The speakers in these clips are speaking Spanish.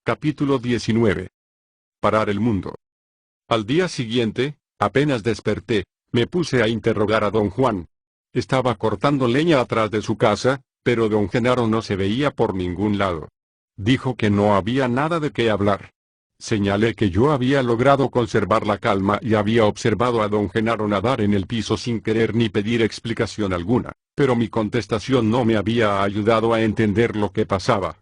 Capítulo 19. Parar el mundo. Al día siguiente, apenas desperté, me puse a interrogar a don Juan. Estaba cortando leña atrás de su casa, pero don Genaro no se veía por ningún lado. Dijo que no había nada de qué hablar. Señalé que yo había logrado conservar la calma y había observado a don Genaro nadar en el piso sin querer ni pedir explicación alguna, pero mi contestación no me había ayudado a entender lo que pasaba.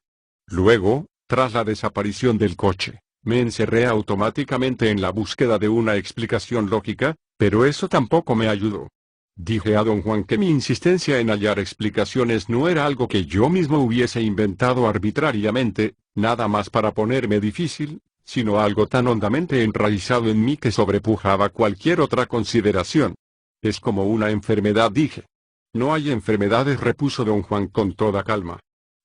Luego, tras la desaparición del coche, me encerré automáticamente en la búsqueda de una explicación lógica, pero eso tampoco me ayudó. Dije a don Juan que mi insistencia en hallar explicaciones no era algo que yo mismo hubiese inventado arbitrariamente, nada más para ponerme difícil, sino algo tan hondamente enraizado en mí que sobrepujaba cualquier otra consideración. Es como una enfermedad, dije. No hay enfermedades, repuso don Juan con toda calma.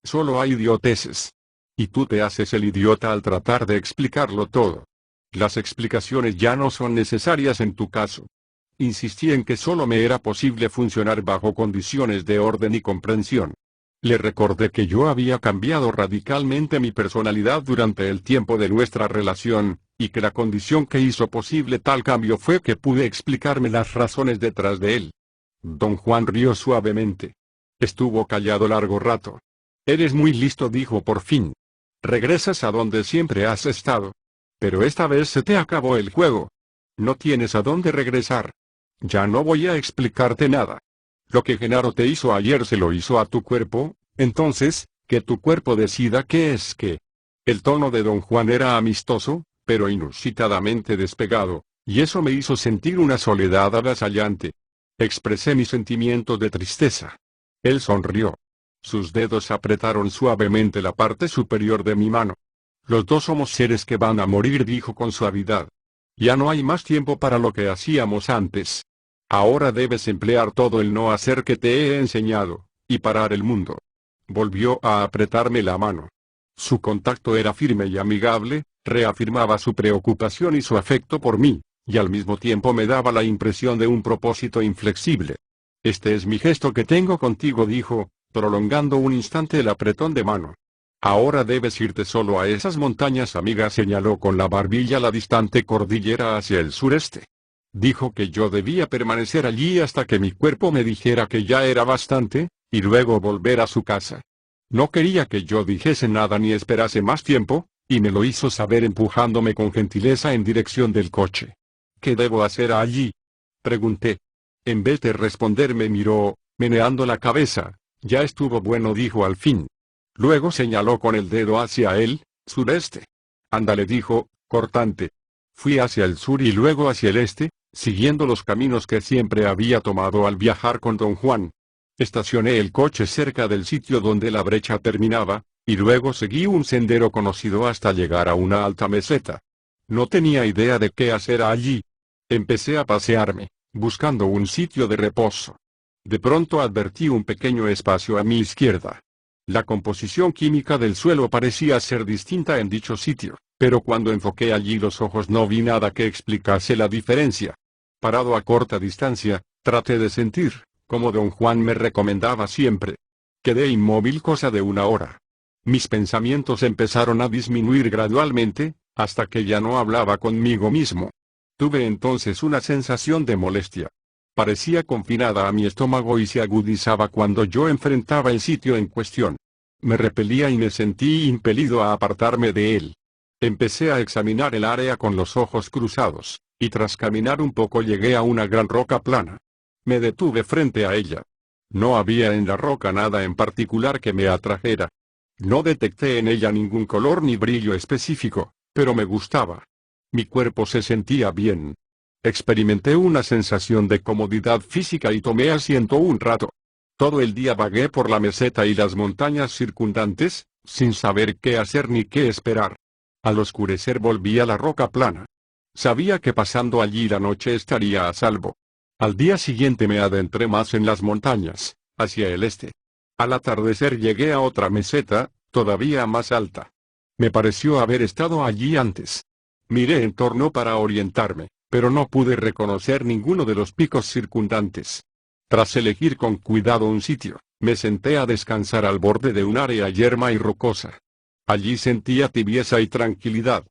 Solo hay idioteces. Y tú te haces el idiota al tratar de explicarlo todo. Las explicaciones ya no son necesarias en tu caso. Insistí en que solo me era posible funcionar bajo condiciones de orden y comprensión. Le recordé que yo había cambiado radicalmente mi personalidad durante el tiempo de nuestra relación, y que la condición que hizo posible tal cambio fue que pude explicarme las razones detrás de él. Don Juan rió suavemente. Estuvo callado largo rato. Eres muy listo, dijo por fin. Regresas a donde siempre has estado. Pero esta vez se te acabó el juego. No tienes a dónde regresar. Ya no voy a explicarte nada. Lo que Genaro te hizo ayer se lo hizo a tu cuerpo, entonces, que tu cuerpo decida qué es qué. El tono de don Juan era amistoso, pero inusitadamente despegado, y eso me hizo sentir una soledad avasallante. Expresé mis sentimientos de tristeza. Él sonrió. Sus dedos apretaron suavemente la parte superior de mi mano. Los dos somos seres que van a morir, dijo con suavidad. Ya no hay más tiempo para lo que hacíamos antes. Ahora debes emplear todo el no hacer que te he enseñado, y parar el mundo. Volvió a apretarme la mano. Su contacto era firme y amigable, reafirmaba su preocupación y su afecto por mí, y al mismo tiempo me daba la impresión de un propósito inflexible. Este es mi gesto que tengo contigo, dijo, prolongando un instante el apretón de mano. Ahora debes irte solo a esas montañas, amiga, señaló con la barbilla la distante cordillera hacia el sureste. Dijo que yo debía permanecer allí hasta que mi cuerpo me dijera que ya era bastante, y luego volver a su casa. No quería que yo dijese nada ni esperase más tiempo, y me lo hizo saber empujándome con gentileza en dirección del coche. ¿Qué debo hacer allí?, pregunté. En vez de responder me miró, meneando la cabeza. Ya estuvo bueno, dijo al fin. Luego señaló con el dedo hacia el sureste. Ándale, dijo, cortante. Fui hacia el sur y luego hacia el este, siguiendo los caminos que siempre había tomado al viajar con don Juan. Estacioné el coche cerca del sitio donde la brecha terminaba, y luego seguí un sendero conocido hasta llegar a una alta meseta. No tenía idea de qué hacer allí. Empecé a pasearme, buscando un sitio de reposo. De pronto advertí un pequeño espacio a mi izquierda. La composición química del suelo parecía ser distinta en dicho sitio, pero cuando enfoqué allí los ojos no vi nada que explicase la diferencia. Parado a corta distancia, traté de sentir, como don Juan me recomendaba siempre. Quedé inmóvil cosa de una hora. Mis pensamientos empezaron a disminuir gradualmente, hasta que ya no hablaba conmigo mismo. Tuve entonces una sensación de molestia. Parecía confinada a mi estómago y se agudizaba cuando yo enfrentaba el sitio en cuestión. Me repelía y me sentí impelido a apartarme de él. Empecé a examinar el área con los ojos cruzados, y tras caminar un poco llegué a una gran roca plana. Me detuve frente a ella. No había en la roca nada en particular que me atrajera. No detecté en ella ningún color ni brillo específico, pero me gustaba. Mi cuerpo se sentía bien. Experimenté una sensación de comodidad física y tomé asiento un rato. Todo el día vagué por la meseta y las montañas circundantes, sin saber qué hacer ni qué esperar. Al oscurecer volví a la roca plana. Sabía que pasando allí la noche estaría a salvo. Al día siguiente me adentré más en las montañas, hacia el este. Al atardecer llegué a otra meseta, todavía más alta. Me pareció haber estado allí antes. Miré en torno para orientarme, pero no pude reconocer ninguno de los picos circundantes. Tras elegir con cuidado un sitio, me senté a descansar al borde de un área yerma y rocosa. Allí sentía tibieza y tranquilidad.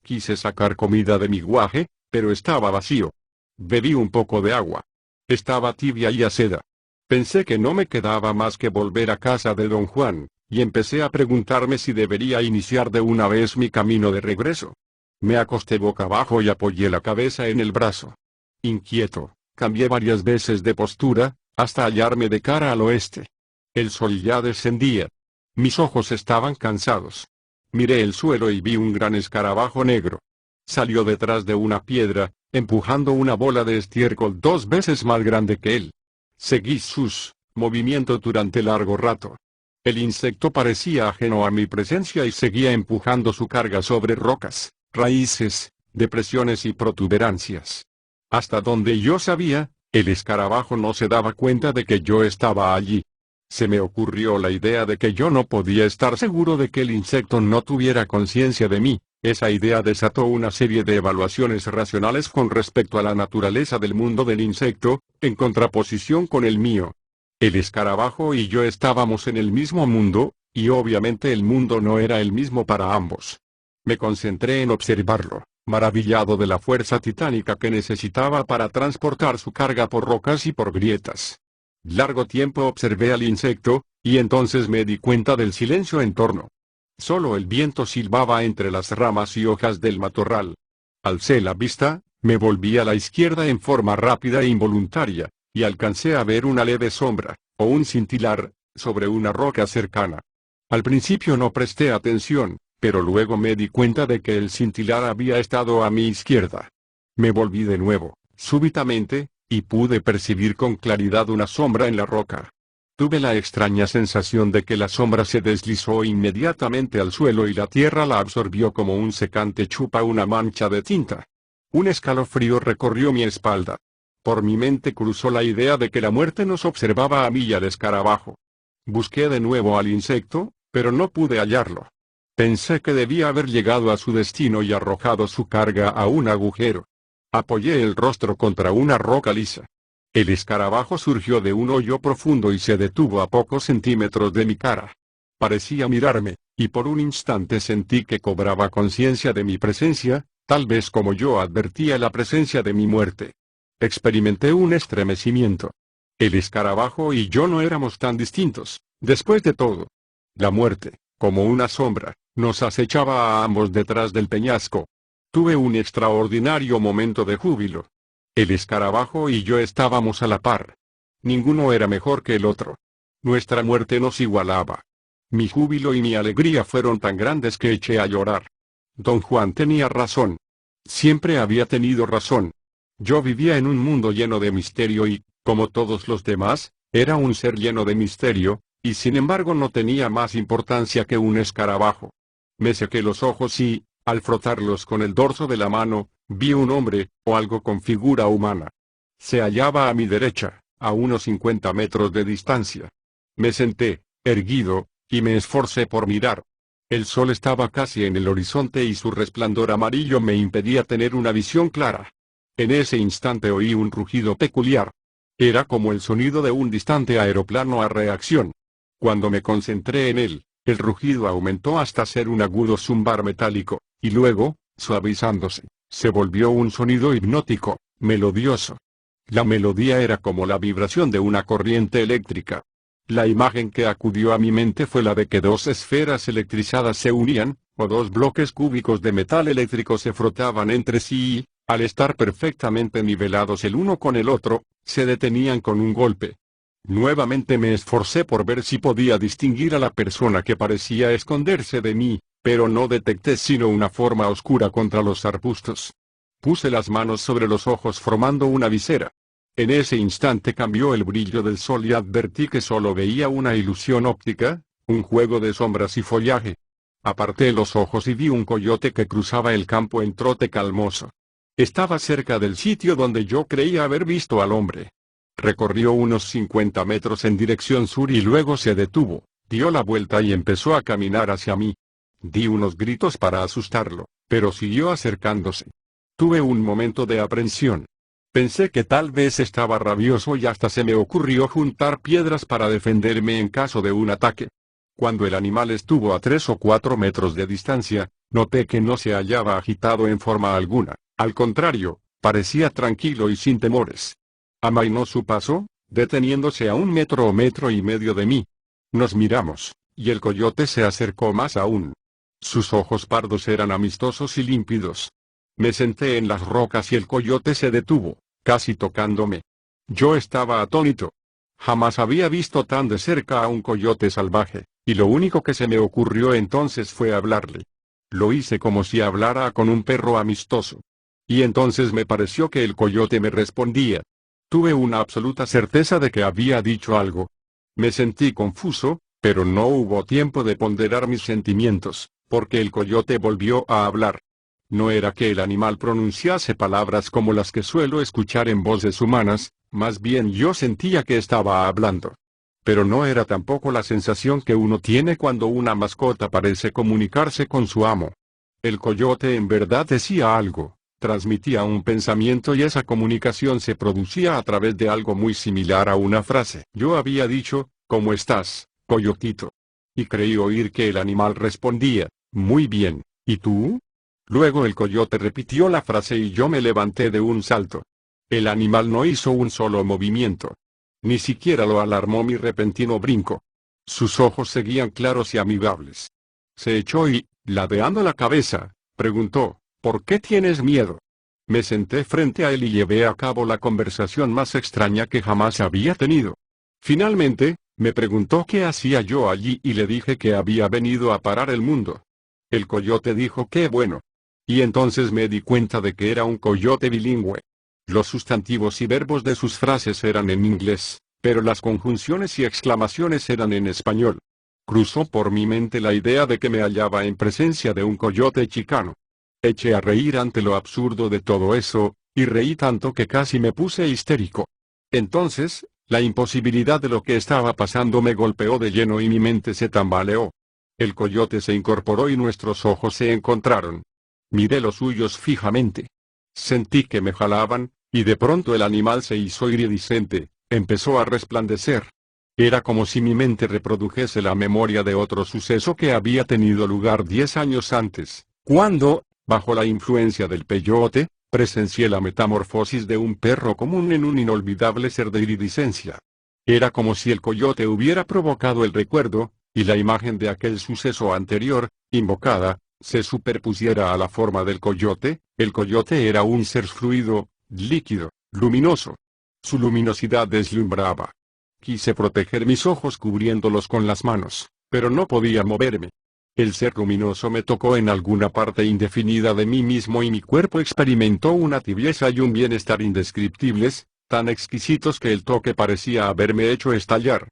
Quise sacar comida de mi guaje, pero estaba vacío. Bebí un poco de agua. Estaba tibia y ácida. Pensé que no me quedaba más que volver a casa de don Juan, y empecé a preguntarme si debería iniciar de una vez mi camino de regreso. Me acosté boca abajo y apoyé la cabeza en el brazo. Inquieto, cambié varias veces de postura, hasta hallarme de cara al oeste. El sol ya descendía. Mis ojos estaban cansados. Miré el suelo y vi un gran escarabajo negro. Salió detrás de una piedra, empujando una bola de estiércol 2 veces más grande que él. Seguí sus movimientos durante largo rato. El insecto parecía ajeno a mi presencia y seguía empujando su carga sobre rocas, raíces, depresiones y protuberancias. Hasta donde yo sabía, el escarabajo no se daba cuenta de que yo estaba allí. Se me ocurrió la idea de que yo no podía estar seguro de que el insecto no tuviera conciencia de mí. Esa idea desató una serie de evaluaciones racionales con respecto a la naturaleza del mundo del insecto, en contraposición con el mío. El escarabajo y yo estábamos en el mismo mundo, y obviamente el mundo no era el mismo para ambos. Me concentré en observarlo, maravillado de la fuerza titánica que necesitaba para transportar su carga por rocas y por grietas. Largo tiempo observé al insecto, y entonces me di cuenta del silencio en torno. Solo el viento silbaba entre las ramas y hojas del matorral. Alcé la vista, me volví a la izquierda en forma rápida e involuntaria, y alcancé a ver una leve sombra, o un cintilar, sobre una roca cercana. Al principio no presté atención, pero luego me di cuenta de que el cintilar había estado a mi izquierda. Me volví de nuevo, súbitamente, y pude percibir con claridad una sombra en la roca. Tuve la extraña sensación de que la sombra se deslizó inmediatamente al suelo y la tierra la absorbió como un secante chupa una mancha de tinta. Un escalofrío recorrió mi espalda. Por mi mente cruzó la idea de que la muerte nos observaba a mí y al escarabajo. Busqué de nuevo al insecto, pero no pude hallarlo. Pensé que debía haber llegado a su destino y arrojado su carga a un agujero. Apoyé el rostro contra una roca lisa. El escarabajo surgió de un hoyo profundo y se detuvo a pocos centímetros de mi cara. Parecía mirarme, y por un instante sentí que cobraba conciencia de mi presencia, tal vez como yo advertía la presencia de mi muerte. Experimenté un estremecimiento. El escarabajo y yo no éramos tan distintos, después de todo. La muerte, como una sombra, nos acechaba a ambos detrás del peñasco. Tuve un extraordinario momento de júbilo. El escarabajo y yo estábamos a la par. Ninguno era mejor que el otro. Nuestra muerte nos igualaba. Mi júbilo y mi alegría fueron tan grandes que eché a llorar. Don Juan tenía razón. Siempre había tenido razón. Yo vivía en un mundo lleno de misterio y, como todos los demás, era un ser lleno de misterio, y sin embargo no tenía más importancia que un escarabajo. Me sequé los ojos y, al frotarlos con el dorso de la mano, vi un hombre, o algo con figura humana. Se hallaba a mi derecha, a unos 50 metros de distancia. Me senté, erguido, y me esforcé por mirar. El sol estaba casi en el horizonte y su resplandor amarillo me impedía tener una visión clara. En ese instante oí un rugido peculiar. Era como el sonido de un distante aeroplano a reacción. Cuando me concentré en él, el rugido aumentó hasta ser un agudo zumbar metálico, y luego, suavizándose, se volvió un sonido hipnótico, melodioso. La melodía era como la vibración de una corriente eléctrica. La imagen que acudió a mi mente fue la de que 2 esferas electrizadas se unían, o 2 bloques cúbicos de metal eléctrico se frotaban entre sí y, al estar perfectamente nivelados el uno con el otro, se detenían con un golpe. Nuevamente me esforcé por ver si podía distinguir a la persona que parecía esconderse de mí, pero no detecté sino una forma oscura contra los arbustos. Puse las manos sobre los ojos formando una visera. En ese instante cambió el brillo del sol y advertí que solo veía una ilusión óptica, un juego de sombras y follaje. Aparté los ojos y vi un coyote que cruzaba el campo en trote calmoso. Estaba cerca del sitio donde yo creía haber visto al hombre. Recorrió unos 50 metros en dirección sur y luego se detuvo, dio la vuelta y empezó a caminar hacia mí. Di unos gritos para asustarlo, pero siguió acercándose. Tuve un momento de aprensión. Pensé que tal vez estaba rabioso y hasta se me ocurrió juntar piedras para defenderme en caso de un ataque. Cuando el animal estuvo a 3 o 4 metros de distancia, noté que no se hallaba agitado en forma alguna, al contrario, parecía tranquilo y sin temores. Amainó su paso, deteniéndose a 1 metro o metro y medio de mí. Nos miramos, y el coyote se acercó más aún. Sus ojos pardos eran amistosos y límpidos. Me senté en las rocas y el coyote se detuvo, casi tocándome. Yo estaba atónito. Jamás había visto tan de cerca a un coyote salvaje, y lo único que se me ocurrió entonces fue hablarle. Lo hice como si hablara con un perro amistoso. Y entonces me pareció que el coyote me respondía. Tuve una absoluta certeza de que había dicho algo. Me sentí confuso, pero no hubo tiempo de ponderar mis sentimientos, porque el coyote volvió a hablar. No era que el animal pronunciase palabras como las que suelo escuchar en voces humanas, más bien yo sentía que estaba hablando. Pero no era tampoco la sensación que uno tiene cuando una mascota parece comunicarse con su amo. El coyote en verdad decía algo, transmitía un pensamiento y esa comunicación se producía a través de algo muy similar a una frase. Yo había dicho, ¿cómo estás, coyotito? Y creí oír que el animal respondía, muy bien, ¿y tú? Luego el coyote repitió la frase y yo me levanté de un salto. El animal no hizo un solo movimiento. Ni siquiera lo alarmó mi repentino brinco. Sus ojos seguían claros y amigables. Se echó y, ladeando la cabeza, preguntó, ¿por qué tienes miedo? Me senté frente a él y llevé a cabo la conversación más extraña que jamás había tenido. Finalmente, me preguntó qué hacía yo allí y le dije que había venido a parar el mundo. El coyote dijo qué bueno. Y entonces me di cuenta de que era un coyote bilingüe. Los sustantivos y verbos de sus frases eran en inglés, pero las conjunciones y exclamaciones eran en español. Cruzó por mi mente la idea de que me hallaba en presencia de un coyote chicano. Eché a reír ante lo absurdo de todo eso, y reí tanto que casi me puse histérico. Entonces, la imposibilidad de lo que estaba pasando me golpeó de lleno y mi mente se tambaleó. El coyote se incorporó y nuestros ojos se encontraron. Miré los suyos fijamente. Sentí que me jalaban, y de pronto el animal se hizo iridiscente, empezó a resplandecer. Era como si mi mente reprodujese la memoria de otro suceso que había tenido lugar 10 años antes, cuando, bajo la influencia del peyote, presencié la metamorfosis de un perro común en un inolvidable ser de iridiscencia. Era como si el coyote hubiera provocado el recuerdo, y la imagen de aquel suceso anterior, invocada, se superpusiera a la forma del coyote. El coyote era un ser fluido, líquido, luminoso. Su luminosidad deslumbraba. Quise proteger mis ojos cubriéndolos con las manos, pero no podía moverme. El ser luminoso me tocó en alguna parte indefinida de mí mismo y mi cuerpo experimentó una tibieza y un bienestar indescriptibles, tan exquisitos que el toque parecía haberme hecho estallar.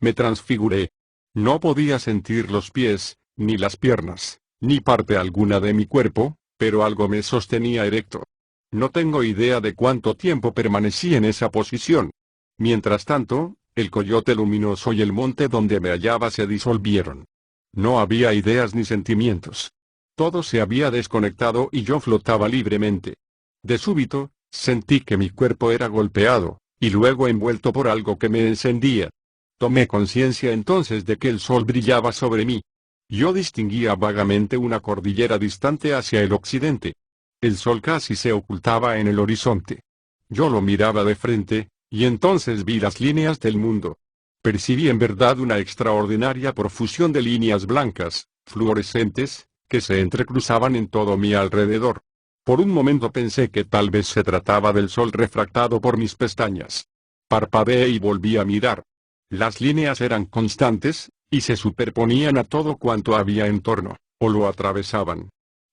Me transfiguré. No podía sentir los pies, ni las piernas, ni parte alguna de mi cuerpo, pero algo me sostenía erecto. No tengo idea de cuánto tiempo permanecí en esa posición. Mientras tanto, el coyote luminoso y el monte donde me hallaba se disolvieron. No había ideas ni sentimientos. Todo se había desconectado y yo flotaba libremente. De súbito, sentí que mi cuerpo era golpeado, y luego envuelto por algo que me encendía. Tomé conciencia entonces de que el sol brillaba sobre mí. Yo distinguía vagamente una cordillera distante hacia el occidente. El sol casi se ocultaba en el horizonte. Yo lo miraba de frente, y entonces vi las líneas del mundo. Percibí en verdad una extraordinaria profusión de líneas blancas, fluorescentes, que se entrecruzaban en todo mi alrededor. Por un momento pensé que tal vez se trataba del sol refractado por mis pestañas. Parpadeé y volví a mirar. Las líneas eran constantes, y se superponían a todo cuanto había en torno, o lo atravesaban.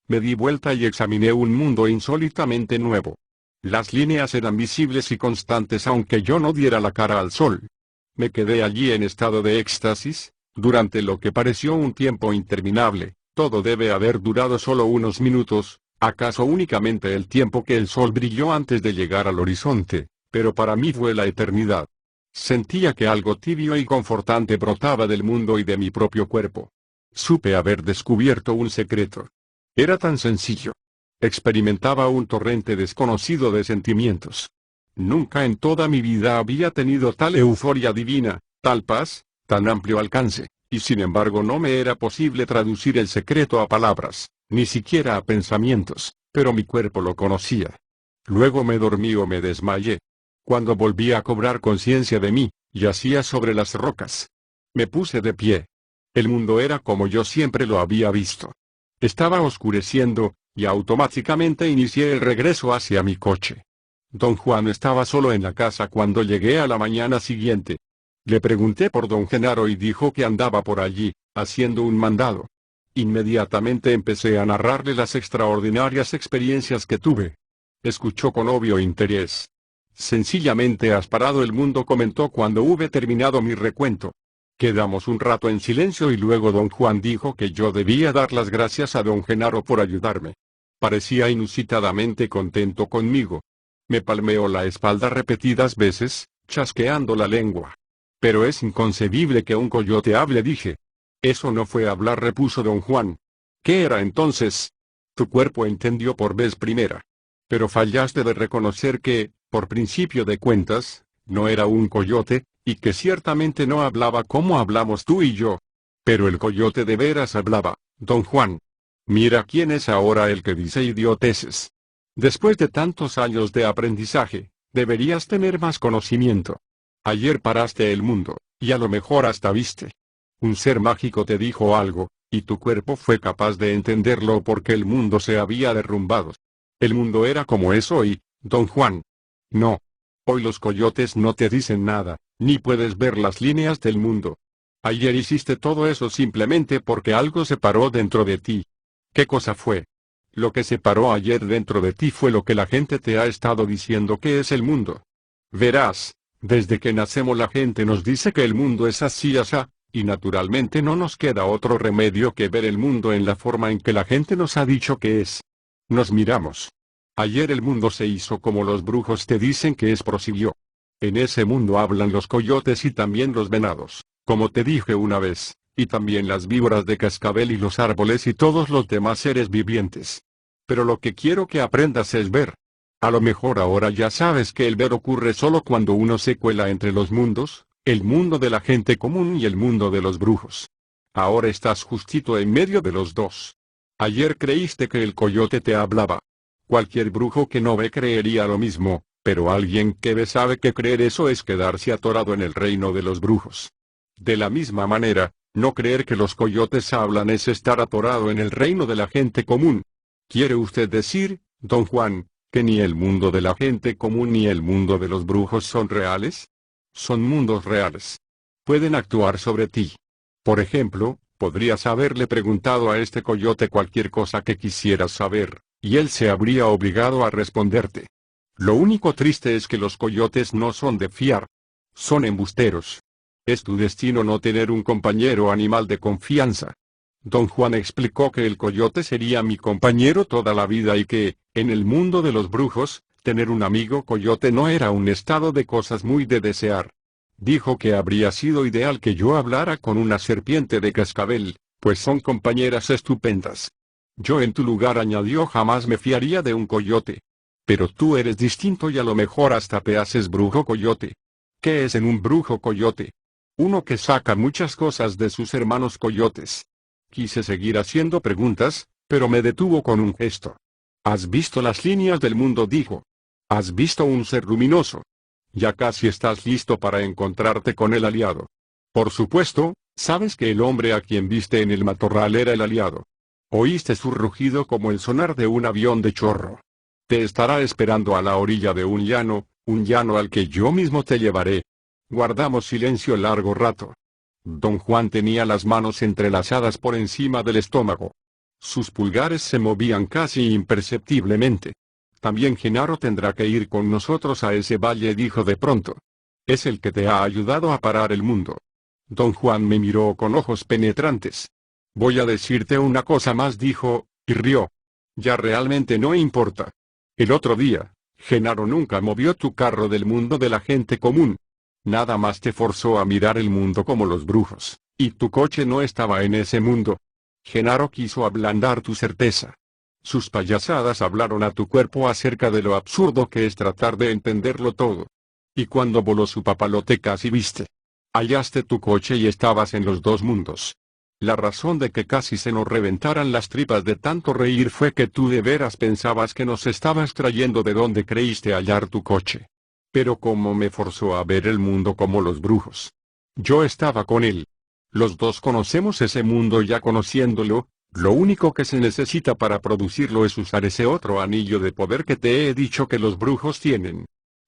Me di vuelta y examiné un mundo insólitamente nuevo. Las líneas eran visibles y constantes aunque yo no diera la cara al sol. Me quedé allí en estado de éxtasis, durante lo que pareció un tiempo interminable. Todo debe haber durado solo unos minutos, acaso únicamente el tiempo que el sol brilló antes de llegar al horizonte, pero para mí fue la eternidad. Sentía que algo tibio y confortante brotaba del mundo y de mi propio cuerpo. Supe haber descubierto un secreto. Era tan sencillo. Experimentaba un torrente desconocido de sentimientos. Nunca en toda mi vida había tenido tal euforia divina, tal paz, tan amplio alcance, y sin embargo no me era posible traducir el secreto a palabras, ni siquiera a pensamientos, pero mi cuerpo lo conocía. Luego me dormí o me desmayé. Cuando volví a cobrar conciencia de mí, yacía sobre las rocas. Me puse de pie. El mundo era como yo siempre lo había visto. Estaba oscureciendo, y automáticamente inicié el regreso hacia mi coche. Don Juan estaba solo en la casa cuando llegué a la mañana siguiente. Le pregunté por don Genaro y dijo que andaba por allí, haciendo un mandado. Inmediatamente empecé a narrarle las extraordinarias experiencias que tuve. Escuchó con obvio interés. Sencillamente has parado el mundo, comentó cuando hube terminado mi recuento. Quedamos un rato en silencio y luego don Juan dijo que yo debía dar las gracias a don Genaro por ayudarme. Parecía inusitadamente contento conmigo. Me palmeó la espalda repetidas veces, chasqueando la lengua. Pero es inconcebible que un coyote hable, dije. Eso no fue hablar, repuso don Juan. ¿Qué era entonces? Tu cuerpo entendió por vez primera. Pero fallaste de reconocer que, por principio de cuentas, no era un coyote, y que ciertamente no hablaba como hablamos tú y yo. Pero el coyote de veras hablaba, don Juan. Mira quién es ahora el que dice idioteces. Después de tantos años de aprendizaje, deberías tener más conocimiento. Ayer paraste el mundo, y a lo mejor hasta viste. Un ser mágico te dijo algo, y tu cuerpo fue capaz de entenderlo porque el mundo se había derrumbado. El mundo era como es hoy, don Juan. No. Hoy los coyotes no te dicen nada, ni puedes ver las líneas del mundo. Ayer hiciste todo eso simplemente porque algo se paró dentro de ti. ¿Qué cosa fue? Lo que se paró ayer dentro de ti fue lo que la gente te ha estado diciendo que es el mundo. Verás, desde que nacemos la gente nos dice que el mundo es así, asá, y naturalmente no nos queda otro remedio que ver el mundo en la forma en que la gente nos ha dicho que es. Nos miramos. Ayer el mundo se hizo como los brujos te dicen que es, prosiguió. En ese mundo hablan los coyotes y también los venados, como te dije una vez, y también las víboras de cascabel y los árboles y todos los demás seres vivientes. Pero lo que quiero que aprendas es ver. A lo mejor ahora ya sabes que el ver ocurre solo cuando uno se cuela entre los mundos, el mundo de la gente común y el mundo de los brujos. Ahora estás justito en medio de los dos. Ayer creíste que el coyote te hablaba. Cualquier brujo que no ve creería lo mismo, pero alguien que ve sabe que creer eso es quedarse atorado en el reino de los brujos. De la misma manera, no creer que los coyotes hablan es estar atorado en el reino de la gente común. ¿Quiere usted decir, don Juan, que ni el mundo de la gente común ni el mundo de los brujos son reales? Son mundos reales. Pueden actuar sobre ti. Por ejemplo, podrías haberle preguntado a este coyote cualquier cosa que quisieras saber, y él se habría obligado a responderte. Lo único triste es que los coyotes no son de fiar. Son embusteros. Es tu destino no tener un compañero animal de confianza. Don Juan explicó que el coyote sería mi compañero toda la vida y que, en el mundo de los brujos, tener un amigo coyote no era un estado de cosas muy de desear. Dijo que habría sido ideal que yo hablara con una serpiente de cascabel, pues son compañeras estupendas. Yo en tu lugar, añadió, jamás me fiaría de un coyote. Pero tú eres distinto y a lo mejor hasta te haces brujo coyote. ¿Qué es en un brujo coyote? Uno que saca muchas cosas de sus hermanos coyotes. Quise seguir haciendo preguntas, pero me detuvo con un gesto. ¿Has visto las líneas del mundo?, dijo. ¿Has visto un ser luminoso? Ya casi estás listo para encontrarte con el aliado. Por supuesto, sabes que el hombre a quien viste en el matorral era el aliado. Oíste su rugido como el sonar de un avión de chorro. Te estará esperando a la orilla de un llano al que yo mismo te llevaré. Guardamos silencio largo rato. Don Juan tenía las manos entrelazadas por encima del estómago. Sus pulgares se movían casi imperceptiblemente. También Genaro tendrá que ir con nosotros a ese valle, dijo de pronto. Es el que te ha ayudado a parar el mundo. Don Juan me miró con ojos penetrantes. Voy a decirte una cosa más, dijo, y rió. Ya realmente no importa. El otro día, Genaro nunca movió tu carro del mundo de la gente común. Nada más te forzó a mirar el mundo como los brujos, y tu coche no estaba en ese mundo. Genaro quiso ablandar tu certeza. Sus payasadas hablaron a tu cuerpo acerca de lo absurdo que es tratar de entenderlo todo. Y cuando voló su papalote casi viste. Hallaste tu coche y estabas en los dos mundos. La razón de que casi se nos reventaran las tripas de tanto reír fue que tú de veras pensabas que nos estabas trayendo de donde creíste hallar tu coche. Pero como me forzó a ver el mundo como los brujos. Yo estaba con él. Los dos conocemos ese mundo ya conociéndolo, lo único que se necesita para producirlo es usar ese otro anillo de poder que te he dicho que los brujos tienen.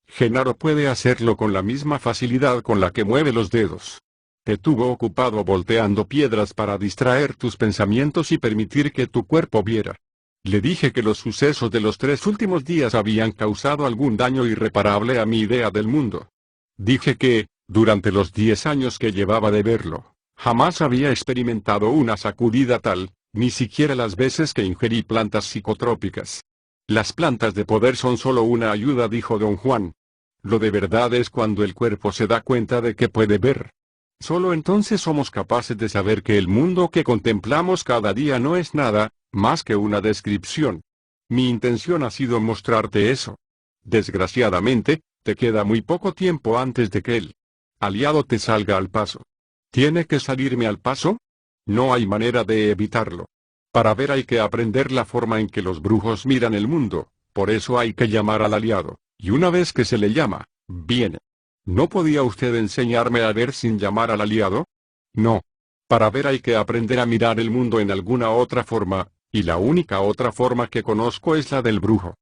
Genaro puede hacerlo con la misma facilidad con la que mueve los dedos. Te tuvo ocupado volteando piedras para distraer tus pensamientos y permitir que tu cuerpo viera. Le dije que los sucesos de los 3 últimos días habían causado algún daño irreparable a mi idea del mundo. Dije que, durante los 10 años que llevaba de verlo, jamás había experimentado una sacudida tal, ni siquiera las veces que ingerí plantas psicotrópicas. Las plantas de poder son solo una ayuda, dijo don Juan. Lo de verdad es cuando el cuerpo se da cuenta de que puede ver. Solo entonces somos capaces de saber que el mundo que contemplamos cada día no es nada más que una descripción. Mi intención ha sido mostrarte eso. Desgraciadamente, te queda muy poco tiempo antes de que el aliado te salga al paso. ¿Tiene que salirme al paso? No hay manera de evitarlo. Para ver hay que aprender la forma en que los brujos miran el mundo, por eso hay que llamar al aliado, y una vez que se le llama, viene. ¿No podía usted enseñarme a ver sin llamar al aliado? No. Para ver hay que aprender a mirar el mundo en alguna otra forma, y la única otra forma que conozco es la del brujo.